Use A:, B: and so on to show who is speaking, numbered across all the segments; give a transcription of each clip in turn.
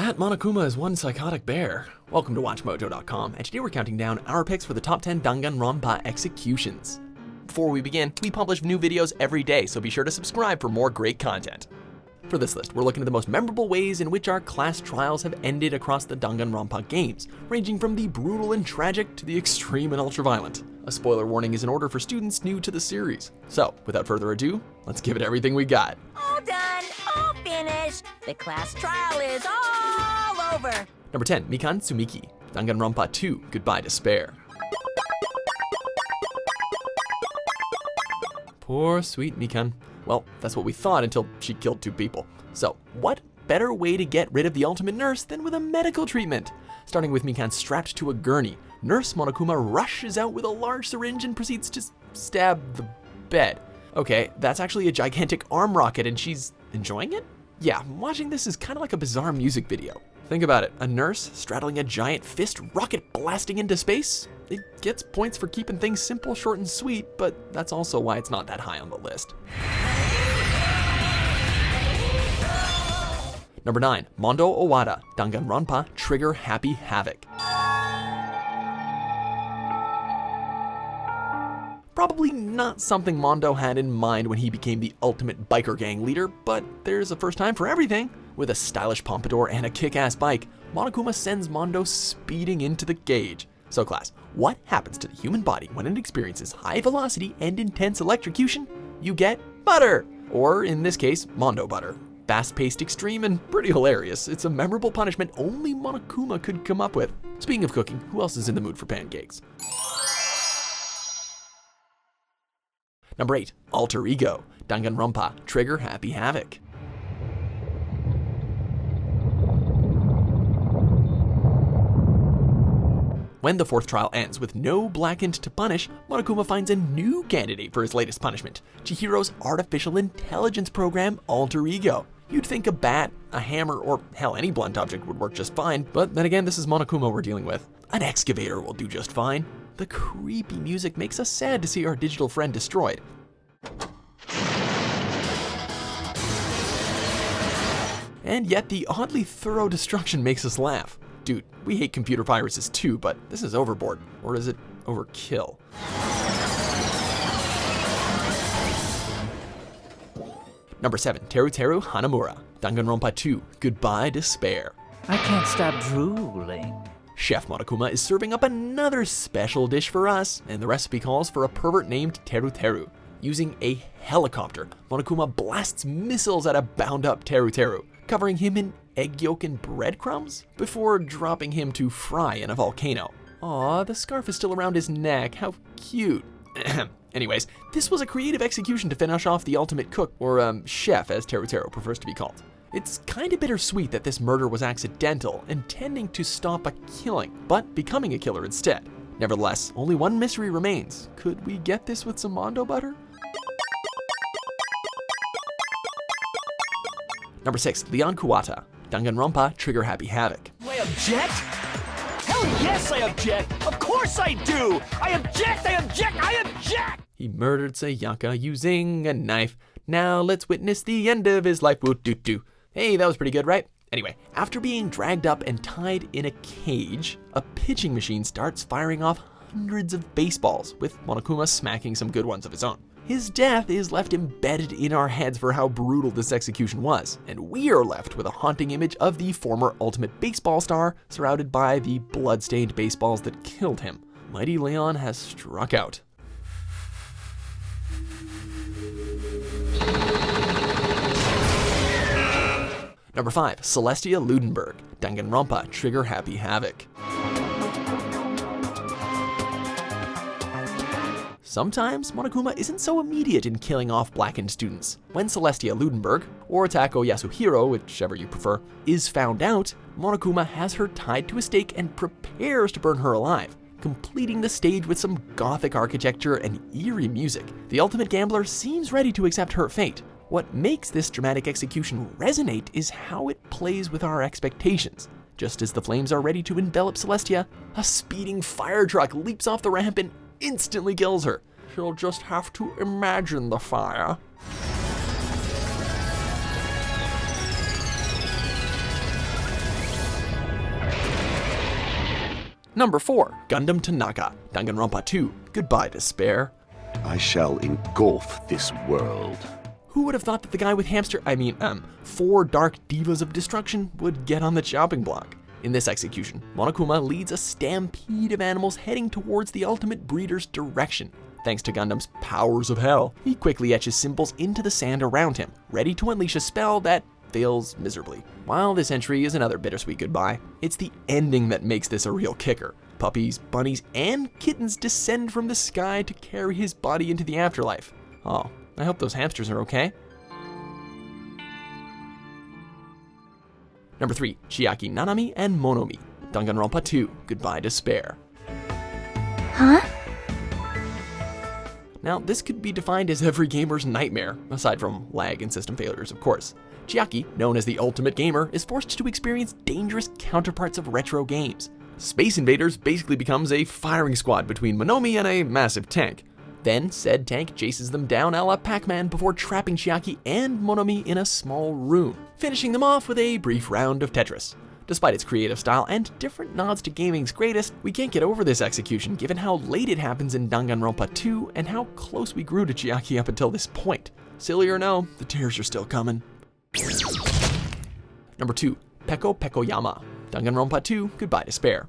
A: That Monokuma is one psychotic bear. Welcome to WatchMojo.com, and today we're counting down our picks for the top 10 Danganronpa executions. Before we begin, we publish new videos every day, so be sure to subscribe for more great content. For this list, we're looking at the most memorable ways in which our class trials have ended across the Danganronpa games, ranging from the brutal and tragic to the extreme and ultra-violent. A spoiler warning is in order for students new to the series. So, without further ado, let's give it everything we got.
B: All done, all finished. The class trial is all over.
A: Number 10, Mikan Tsumiki, Danganronpa 2, Goodbye Despair. Poor sweet Mikan. Well, that's what we thought until she killed 2 people. So, what better way to get rid of the ultimate nurse than with a medical treatment? Starting with Mikan strapped to a gurney, Nurse Monokuma rushes out with a large syringe and proceeds to stab the bed. Okay, that's actually a gigantic arm rocket and she's enjoying it? Yeah, watching this is kind of like a bizarre music video. Think about it, a nurse straddling a giant fist rocket blasting into space? It gets points for keeping things simple, short, and sweet, but that's also why it's not that high on the list. Number 9, Mondo Owada, Danganronpa Trigger Happy Havoc. Probably not something Mondo had in mind when he became the ultimate biker gang leader, but there's a first time for everything. With a stylish pompadour and a kick-ass bike, Monokuma sends Mondo speeding into the cage. So class, what happens to the human body when it experiences high velocity and intense electrocution? You get butter! Or in this case, Mondo butter. Fast-paced, extreme, and pretty hilarious. It's a memorable punishment only Monokuma could come up with. Speaking of cooking, who else is in the mood for pancakes? Number 8, Alter Ego, Danganronpa Trigger Happy Havoc. When the 4th trial ends with no Blackened to punish, Monokuma finds a new candidate for his latest punishment, Chihiro's artificial intelligence program, Alter Ego. You'd think a bat, a hammer, or hell, any blunt object would work just fine, but then again, this is Monokuma we're dealing with. An excavator will do just fine. The creepy music makes us sad to see our digital friend destroyed. And yet the oddly thorough destruction makes us laugh. Dude, we hate computer viruses too, but this is overboard. Or is it overkill? Number 7, Teruteru Hanamura, Danganronpa 2, Goodbye Despair.
C: I can't stop drooling.
A: Chef Monokuma is serving up another special dish for us, and the recipe calls for a pervert named Teruteru. Using a helicopter, Monokuma blasts missiles at a bound-up Teruteru, covering him in egg yolk and breadcrumbs before dropping him to fry in a volcano. Aw, the scarf is still around his neck, how cute. Anyways, this was a creative execution to finish off the ultimate cook, or chef as Teruteru prefers to be called. It's kinda bittersweet that this murder was accidental, intending to stop a killing, but becoming a killer instead. Nevertheless, only one mystery remains. Could we get this with some Mondo butter? Number 6, Leon Kuwata, Danganronpa Trigger Happy Havoc.
D: Do I object? Hell yes, I object! Of course I do! I object! I object! I object!
A: He murdered Sayaka using a knife. Now let's witness the end of his life. Woo-doo-doo. Hey, that was pretty good, right? Anyway, after being dragged up and tied in a cage, a pitching machine starts firing off hundreds of baseballs, with Monokuma smacking some good ones of his own. His death is left embedded in our heads for how brutal this execution was, and we are left with a haunting image of the former Ultimate Baseball star surrounded by the blood-stained baseballs that killed him. Mighty Leon has struck out. Number 5, Celestia Ludenberg, Danganronpa Trigger Happy Havoc. Sometimes Monokuma isn't so immediate in killing off blackened students. When Celestia Ludenberg, or Tako Yasuhiro, whichever you prefer, is found out, Monokuma has her tied to a stake and prepares to burn her alive, completing the stage with some gothic architecture and eerie music. The ultimate gambler seems ready to accept her fate. What makes this dramatic execution resonate is how it plays with our expectations. Just as the flames are ready to envelop Celestia, a speeding fire truck leaps off the ramp and instantly kills her. She'll just have to imagine the fire. Number 4, Gundham Tanaka, Danganronpa 2, Goodbye Despair.
E: I shall engulf this world.
A: Who would have thought that the guy with 4 dark divas of destruction would get on the chopping block? In this execution, Monokuma leads a stampede of animals heading towards the ultimate breeder's direction. Thanks to Gundam's powers of hell, he quickly etches symbols into the sand around him, ready to unleash a spell that fails miserably. While this entry is another bittersweet goodbye, it's the ending that makes this a real kicker. Puppies, bunnies, and kittens descend from the sky to carry his body into the afterlife. Oh, I hope those hamsters are okay. Number 3, Chiaki Nanami and Monomi, Danganronpa 2, Goodbye Despair.
B: Huh?
A: Now, this could be defined as every gamer's nightmare, aside from lag and system failures, of course. Chiaki, known as the ultimate gamer, is forced to experience dangerous counterparts of retro games. Space Invaders basically becomes a firing squad between Monomi and a massive tank. Then, said tank chases them down a la Pac-Man before trapping Chiaki and Monomi in a small room, finishing them off with a brief round of Tetris. Despite its creative style and different nods to gaming's greatest, we can't get over this execution given how late it happens in Danganronpa 2 and how close we grew to Chiaki up until this point. Silly or no, the tears are still coming. Number 2, Peko Pekoyama, Danganronpa 2, Goodbye Despair.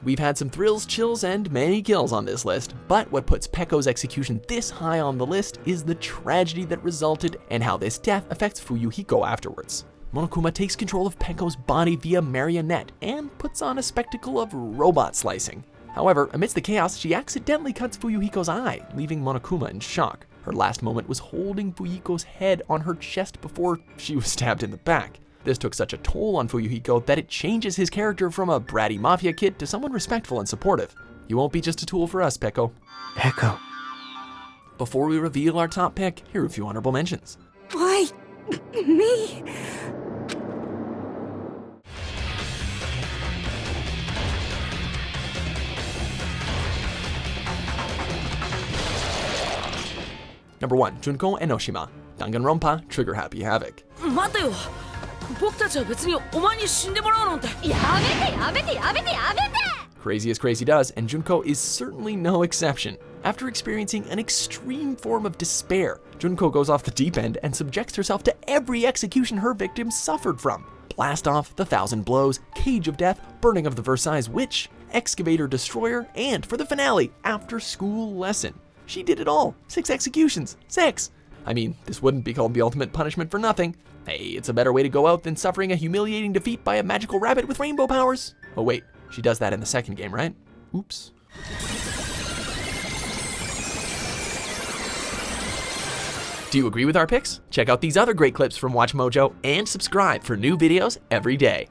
A: We've had some thrills, chills, and many kills on this list, but what puts Peko's execution this high on the list is the tragedy that resulted and how this death affects Fuyuhiko afterwards. Monokuma takes control of Peko's body via marionette and puts on a spectacle of robot slicing. However, amidst the chaos, she accidentally cuts Fuyuhiko's eye, leaving Monokuma in shock. Her last moment was holding Fuyuhiko's head on her chest before she was stabbed in the back. This took such a toll on Fuyuhiko that it changes his character from a bratty mafia kid to someone respectful and supportive. You won't be just a tool for us, Peko.
C: Peko.
A: Before we reveal our top pick, here are a few honorable mentions.
B: Why me?
A: Number 1, Junko Enoshima, Danganronpa, Trigger Happy Havoc.
F: 待てよ僕たちは別にお前に死んでもらうなんてやめて
A: Crazy as crazy does, and Junko is certainly no exception. After experiencing an extreme form of despair, Junko goes off the deep end and subjects herself to every execution her victims suffered from. Blast off, the 1,000 blows, cage of death, burning of the Versailles witch, excavator destroyer, and for the finale, after school lesson. She did it all. 6 executions. 6! I mean, this wouldn't be called the ultimate punishment for nothing. Hey, it's a better way to go out than suffering a humiliating defeat by a magical rabbit with rainbow powers. Oh wait, she does that in the second game, right? Oops. Do you agree with our picks? Check out these other great clips from WatchMojo and subscribe for new videos every day.